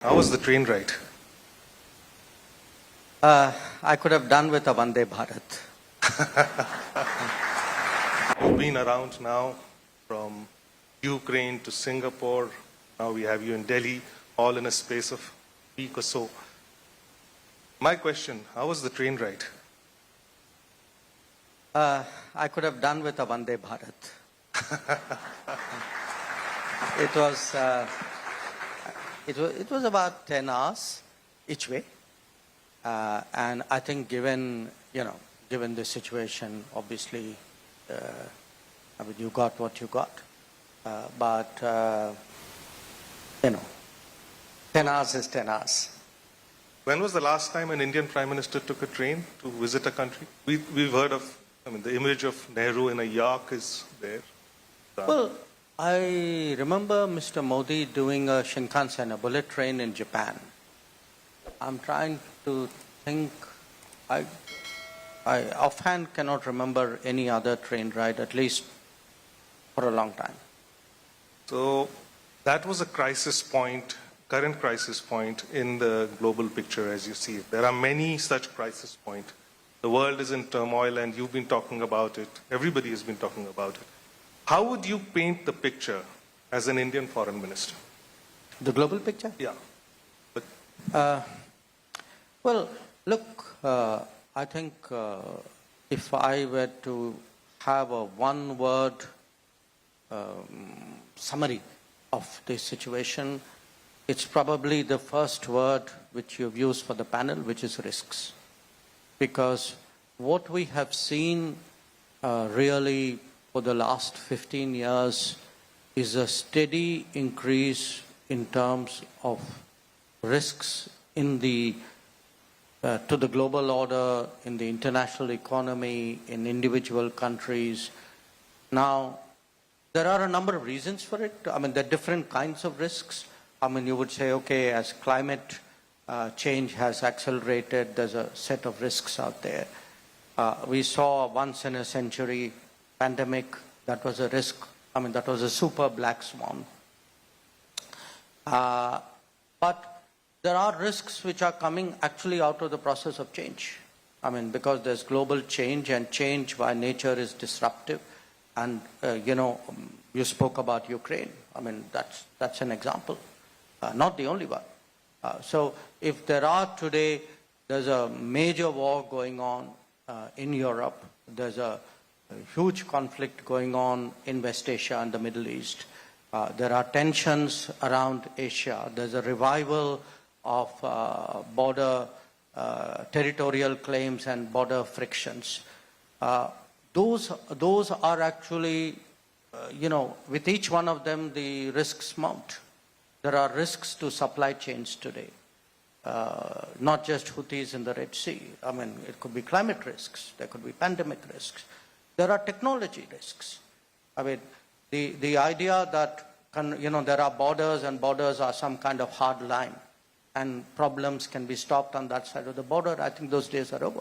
How was the train ride? I could have done with a Vande Bharat. You've been around now from Ukraine to Singapore. Now we have you in Delhi, all in a space of a week or so. My question, how was the train ride? I could have done with a Vande Bharat. It was about 10 hours each way. And I think given the situation, obviously, you got what you got. But 10 hours is 10 hours. When was the last time an Indian Prime Minister took a train to visit a country? We've heard of, the image of Nehru in a yak is there. Well, I remember Mr. Modi doing a Shinkansen, a bullet train in Japan. I'm trying to think. I offhand cannot remember any other train ride, at least for a long time. So that was a crisis point, current crisis point in the global picture as you see it. There are many such crisis points. The world is in turmoil and you've been talking about it. Everybody has been talking about it. How would you paint the picture as an Indian foreign minister? The global picture? Yeah. Well, look, I think if I were to have a one-word summary of this situation, it's probably the first word which you've used for the panel, which is risks. Because what we have seen really for the last 15 years is a steady increase in terms of risks in the to the global order, in the international economy, in individual countries. Now, there are a number of reasons for it. There are different kinds of risks. You would say, okay, as climate change has accelerated, there's a set of risks out there. We saw a once-in-a-century pandemic. That was a risk. That was a super black swan. But there are risks which are coming actually out of the process of change. Because there's global change, and change by nature is disruptive. And, you spoke about Ukraine. That's an example. Not the only one. So if there's a major war going on in Europe, there's a huge conflict going on in West Asia and the Middle East. There are tensions around Asia. There's a revival of border territorial claims and border frictions. Those are actually, with each one of them, the risks mount. There are risks to supply chains today, not just Houthis in the Red Sea. It could be climate risks. There could be pandemic risks. There are technology risks. The idea that, there are borders and borders are some kind of hard line and problems can be stopped on that side of the border, I think those days are over.